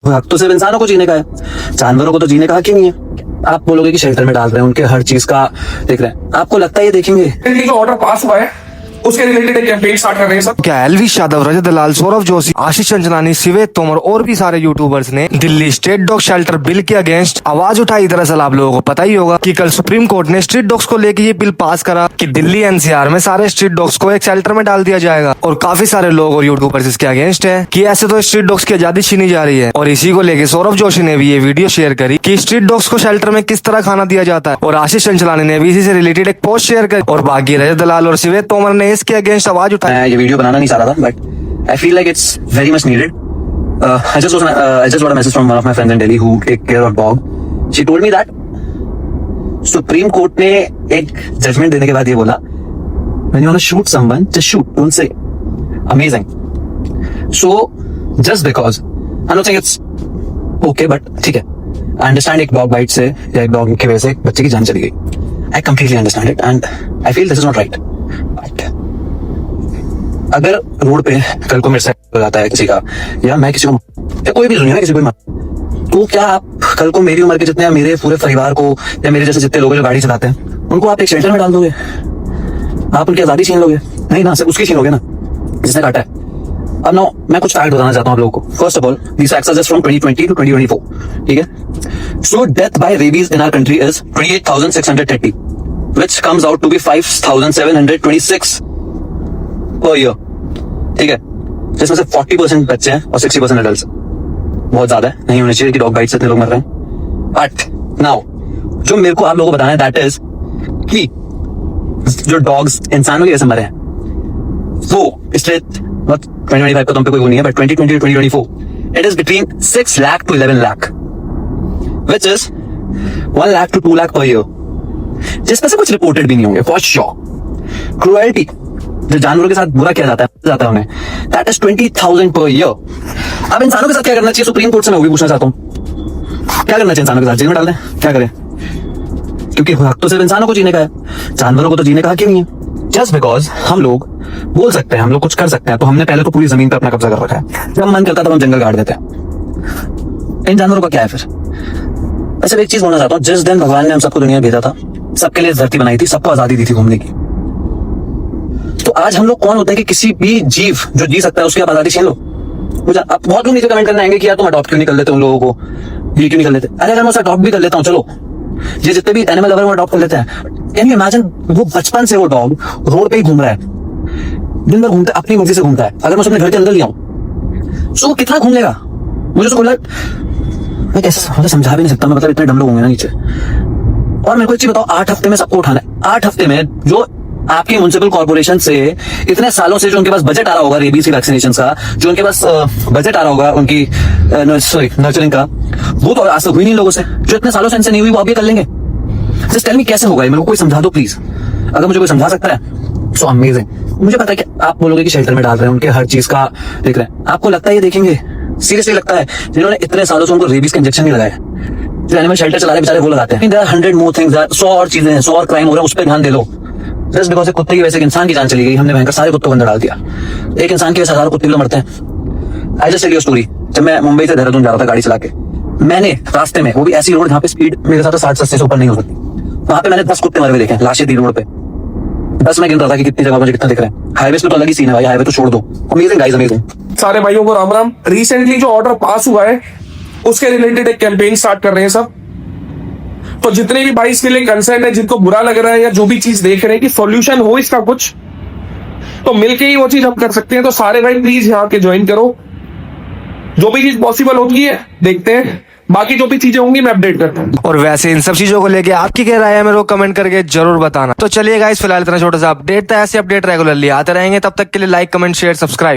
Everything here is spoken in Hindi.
हक तो सिर्फ इंसानों को जीने का है, जानवरों को तो जीने का हक ही नहीं है। आप बोलोगे कि शेल्टर में डाल रहे हैं, उनके हर चीज का देख रहे हैं, आपको लगता है ये देखेंगे? जो ऑर्डर पास हुआ है उसके रिलेटेड एक कैंपेन स्टार्ट कर रहे हैं सब। क्या एलविश यादव, रजत दलाल, सौरभ जोशी, आशीष चंचलानी, सिवेद तोमर और भी सारे यूट्यूबर्स ने Delhi street dog shelter bill के अगेंस्ट आवाज उठाई। दरअसल आप लोगों को पता ही होगा कि कल सुप्रीम कोर्ट ने स्ट्रीट डॉग्स को लेकर ये बिल पास करा कि दिल्ली एनसीआर में सारे स्ट्रीट डॉग्स को एक शेल्टर में डाल दिया जाएगा। और काफी सारे लोग और यूट्यूबर्स इसके अगेंस्ट है कि ऐसे तो स्ट्रीट डॉग्स की आजादी छीनी जा रही है। और इसी को लेकर सौरभ जोशी ने भी ये वीडियो शेयर करी कि स्ट्रीट डॉग्स को शेल्टर में किस तरह खाना दिया जाता है। और आशीष चंचलानी ने भी इसी से रिलेटेड एक पोस्ट शेयर करी। और बाकी रजत दलाल और सिवेद तोमर ने इसके अगेंस्ट आवाज मैं ये वीडियो बनाना नहीं चाह रहा था, but I feel like it's very much needed. I just got a message from one of my friends in Delhi who take care of dog. She told me that supreme court ने एक जजमेंट देने के बाद ये बोला, when you want to shoot someone, just shoot, don't say. Amazing. So just because I'm not saying it's okay, but ठीक है, I understand एक डॉग बाइट से या एक डॉग की वजह से एक बच्चे की जान चली गई. I completely understand it and I feel this is not right. But अगर रोड पे कल को मेरे से हो जाता है किसी का, या मैं किसी को, या कोई भी दुनिया में किसी को, तो क्या आप कल को मेरी उम्र के जितने, या मेरे पूरे परिवार को, या मेरे जैसे जितने लोग जो गाड़ी चलाते हैं, उनको आप एक शेल्टर में डाल दोगे? आप उनकी आजादी छीन लोगे? नहीं ना, सिर्फ उसकी छीन लोगे ना जिसने काटा है. अब ना मैं कुछ फैक्ट बताना चाहता हूँ आप लोगों को. First of all, these facts are just from 2020 to 2024. ठीक है. So death by rabies in our country is 28,630, which comes out to be 5,726 per year. ठीक है, जिसमें से 40% बच्चे हैं और 60% एडल्ट्स. बहुत ज्यादा है, नहीं होने चाहिए कि डॉग बाइट से इतने लोग मर रहे हैं. बट नाउ जो मेरे को आप लोगों को बताना है दैट इज कि जो डॉग्स इंसानों की वजह से मरे हैं वो स्ट्रेट 2025 का तुम पे कोई वो नहीं है, but 2020 to 2024 it is between 6 lakh to 11 lakh, which is 1 lakh to 2 lakh per year, जिसमें से कुछ रिपोर्टेड भी नहीं होंगे फॉर श्योर. क्रुएल्टी, जो जानवरों के साथ बुरा किया जाता है उन्हें, दैट इज 20,000 पर ईयर. अब इंसानों के साथ क्या करना चाहिए? सुप्रीम कोर्ट से मैं वो भी पूछना चाहता हूँ, क्या करना चाहिए इंसानों के साथ? जेल में डाल दें? क्या करें? क्योंकि हक तो सिर्फ इंसानों को जीने का है, जानवरों को तो जीने का हक ही नहीं है. जस्ट बिकॉज हम लोग बोल सकते हैं, हम लोग कुछ कर सकते हैं, तो हमने पहले तो पूरी जमीन पर अपना कब्जा कर रखा है. जब मन करता है तब हम जंगल काट देते हैं. इन जानवरों का क्या है फिर? मैं सिर्फ एक चीज बोलना चाहता हूँ, जिस दिन भगवान ने हम सबको दुनिया भेजा था, सबके लिए धरती बनाई थी, सबको आजादी दी थी घूमने की, तो आज हम लोग कौन होते हैं कि किसी भी जीव जो जी सकता है उसकी आप आजादी छीन लो? मुझे अब बहुत लोग नीचे कमेंट करने आएंगे कि यार तुम अडॉप्ट क्यों नहीं कर लेते उन लोगों को, ये क्यों नहीं कर लेते? अरे अगर मैं उसे अडॉप्ट भी कर लेता हूँ, चलो, ये जितने भी एनिमल लवर वो अडॉप्ट कर लेते हैं, कैन यू इमेजिन वो बचपन से वो डॉग रोड पे ही घूम रहा है, दिन भर घूमता है, अपनी मर्जी से घूमता है. अगर मैं उसे अपने घर के अंदर ले आऊं तो वो कितना घूम लेगा? मुझे उसको मैं कैसे समझा भी नहीं सकता. मैं मतलब इतने डम लोग होंगे ना नीचे. और मेरे को एक चीज बताओ, 8 हफ्ते में सबको उठाना है? 8 हफ्ते में जो आपकी म्युनिसिपल कॉर्पोरेशन से इतने सालों से जो उनके पास बजट आ रहा होगा रेबीज की वैक्सीनेशन का, जो उनके पास बजट आ रहा होगा उनकी नर्चरिंग का, वो तो आज तक हुई नहीं लोगों से. जो इतने सालों से इनसे नहीं हुई वो अब ये कर लेंगे. जस्ट टेल मी कैसे होगा ये? मेरे को कोई समझा दो प्लीज. अगर मुझे कोई समझा सकता है सो अमेजिंग. मुझे पता है कि आप बोलोगे कि शेल्टर में डाल रहे हैं, उनके हर चीज का देख रहे हैं, आपको लगता है ये देखेंगे? सीरियसली लगता है? जिन्होंने इतने सालों से उनको रेबीज का इंजेक्शन नहीं लगाया, जो एनिमल शेल्टर चला रहे बेचारे वो लगाते हैं. देयर आर 100 मोर थिंग्स, 100 और चीजें हैं, 100 और क्राइम हो रहा है, उस पर ध्यान दे लो. जस्ट बिकॉज कुत्ते की वजह से इंसान की जान चली गई, हमने भयंकर सारे कुत्तों को अंदर डाल दिया. एक इंसान की वजह से हजारों कुत्ते भी मरते हैं. I just tell you story. जब मैं मुंबई से देहरादून जा रहा था गाड़ी चला के, मैंने रास्ते में, वो भी ऐसी रोड जहाँ पे स्पीड मेरे साथ 60-70 से ऊपर नहीं हो सकती, वहां पे मैंने 10 कुत्ते मरे हुए देखे, लाशें थी रोड पे. 10 मैं गिन रहा था कि कितनी जगह मुझे कितना दिख रहा है. हाईवे पे तो अलग ही सीन है भाई, हाईवे तो छोड़ दो. Amazing guys, amazing. सारे भाइयों को राम राम. रिसेंटली जो ऑर्डर पास हुआ है उसके रिलेटेड एक कैंपेन स्टार्ट कर रहे हैं सब. तो जितने भी भाई इसके लिए कंसर्न है, जिनको बुरा लग रहा है या जो भी चीज देख रहे हैं कि सॉल्यूशन हो इसका कुछ, तो मिलके ही वो चीज हम कर सकते हैं. तो सारे भाई प्लीज यहाँ के ज्वाइन करो. जो भी चीज पॉसिबल होती है देखते हैं, बाकी जो भी चीजें होंगी मैं अपडेट करता हूँ. और वैसे इन सब चीजों को लेके आपकी क्या राय है मेरे को कमेंट करके जरूर बताना. तो चलिए गाइस, फिलहाल इतना छोटा सा अपडेट था. ऐसे अपडेट रेगुलरली आते रहेंगे. तब तक के लिए लाइक, कमेंट, शेयर, सब्सक्राइब.